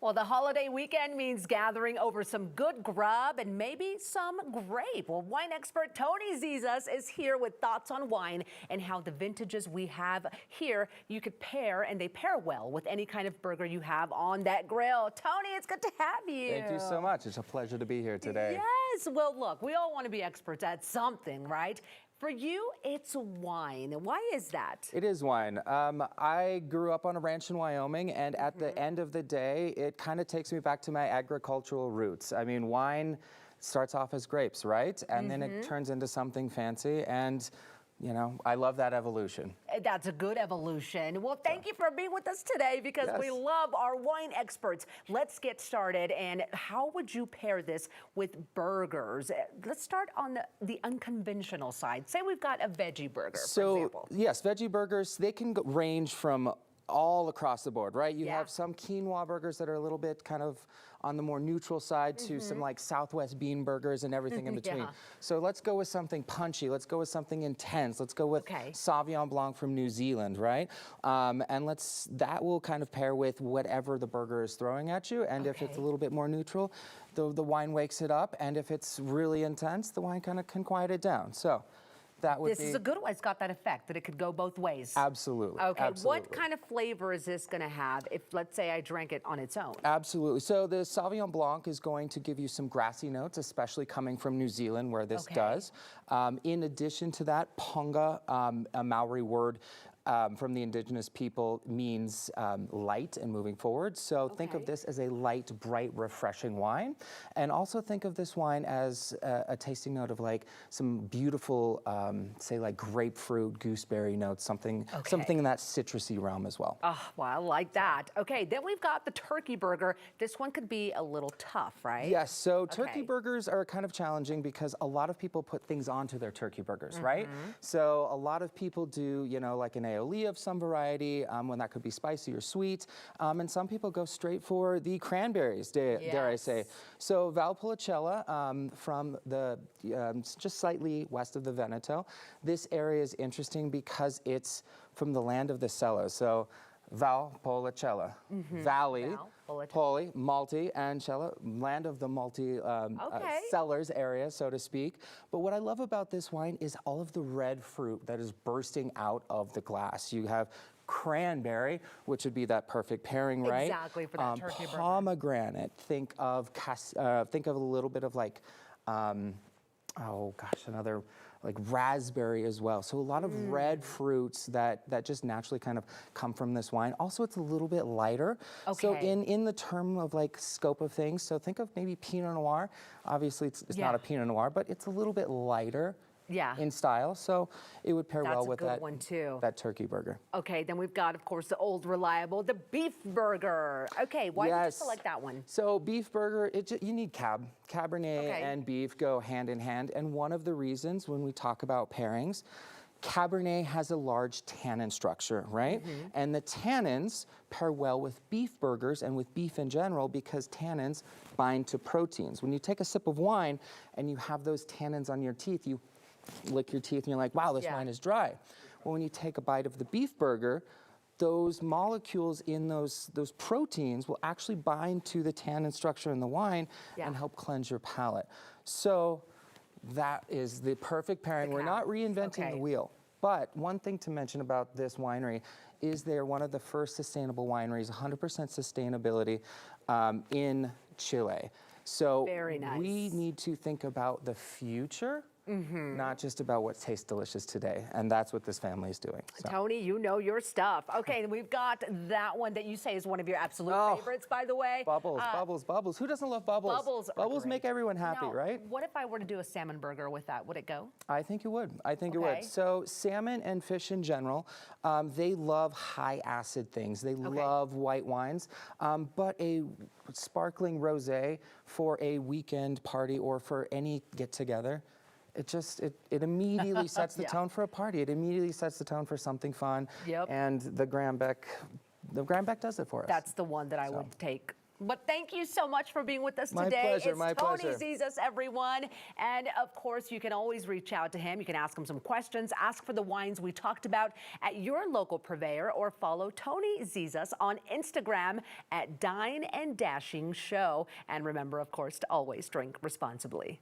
Well, the holiday weekend means gathering over some good grub and maybe some grape. Well, wine expert Tony Zesas is here with thoughts on wine and how the vintages we have here you could pair, and they pair well with any kind of burger you have on that grill. Tony, it's good to have you. Thank you so much. It's a pleasure to be here today. Yes. Well, look, we all want to be experts at something, right? For you, it's wine. Why is that? It is wine. I grew up on a ranch in Wyoming, and at the end of the day, it kind of takes me back to my agricultural roots. I mean, wine starts off as grapes, right? And then it turns into something fancy, and you know, I love that evolution. That's a good evolution. Well, thank you for being with us today because we love our wine experts. Let's get started. And how would you pair this with burgers? Let's start on the unconventional side. Say we've got a veggie burger, for example. Yes, veggie burgers, they can range from all across the board, right? You have some quinoa burgers that are a little bit kind of on the more neutral side to some like Southwest bean burgers and everything in between. So let's go with something punchy. Let's go with something intense. Let's go with Sauvignon Blanc from New Zealand, right? And that will kind of pair with whatever the burger is throwing at you. And if it's a little bit more neutral, the wine wakes it up. And if it's really intense, the wine kind of can quiet it down. So this is a good one. It's got that effect that it could go both ways. Absolutely. Okay. Absolutely. What kind of flavor is this going to have if, let's say, I drank it on its own? Absolutely. So the Sauvignon Blanc is going to give you some grassy notes, especially coming from New Zealand, where this does. In addition to that, ponga, a Maori word from the indigenous people, means light and moving forward. So think of this as a light, bright, refreshing wine. And also think of this wine as a tasting note of like some beautiful, say like grapefruit, gooseberry notes, something in that citrusy realm as well. Oh, well, I like that. Okay, then we've got the turkey burger. This one could be a little tough, right? Yes, so turkey burgers are kind of challenging because a lot of people put things onto their turkey burgers, right? So a lot of people do, you know, like an aioli of some variety, when that could be spicy or sweet. And some people go straight for the cranberries, dare I say. So Valpolicella, from the just slightly west of the Veneto, this area is interesting because it's from the land of the cella. So Valpolicella, valley, poli, malty, and cella, land of the malty cellars area, so to speak. But what I love about this wine is all of the red fruit that is bursting out of the glass. You have cranberry, which would be that perfect pairing, right? Exactly, for that turkey burger. Pomegranate, think of a little bit of like, oh gosh, another like raspberry as well. So a lot of red fruits that just naturally kind of come from this wine. Also, it's a little bit lighter. So in the term of like scope of things, so think of maybe Pinot Noir. Obviously, it's not a Pinot Noir, but it's a little bit lighter in style. So it would pair well with that turkey burger. Okay, then we've got, of course, the old reliable, the beef burger. Okay, why did you select that one? So beef burger, you need Cabernet and beef go hand in hand. And one of the reasons when we talk about pairings, Cabernet has a large tannin structure, right? And the tannins pair well with beef burgers and with beef in general because tannins bind to proteins. When you take a sip of wine and you have those tannins on your teeth, you lick your teeth and you're like, wow, this wine is dry. Well, when you take a bite of the beef burger, those molecules in those proteins will actually bind to the tannin structure in the wine and help cleanse your palate. So that is the perfect pairing. We're not reinventing the wheel. But one thing to mention about this winery is they're one of the first sustainable wineries, 100% sustainability in Chile. So we need to think about the future, not just about what tastes delicious today. And that's what this family is doing. So. Tony, you know your stuff. Okay, and we've got that one that you say is one of your absolute favorites, by the way. Bubbles, bubbles, bubbles. Who doesn't love bubbles? Bubbles make everyone happy, right? What if I were to do a salmon burger with that? Would it go? I think it would. I think it would. So salmon and fish in general, they love high acid things. They love white wines, but a sparkling rosé for a weekend party or for any get-together, it immediately sets the tone for a party. It immediately sets the tone for something fun. And the Grambec does it for us. That's the one that I would take But thank you so much for being with us My today. pleasure, It's my Tony pleasure. Zesas, everyone. And of course, you can always reach out to him. You can ask him some questions, ask for the wines we talked about at your local purveyor, or follow Tony Zesas on Instagram at Dine and Dashing Show. And remember, of course, to always drink responsibly.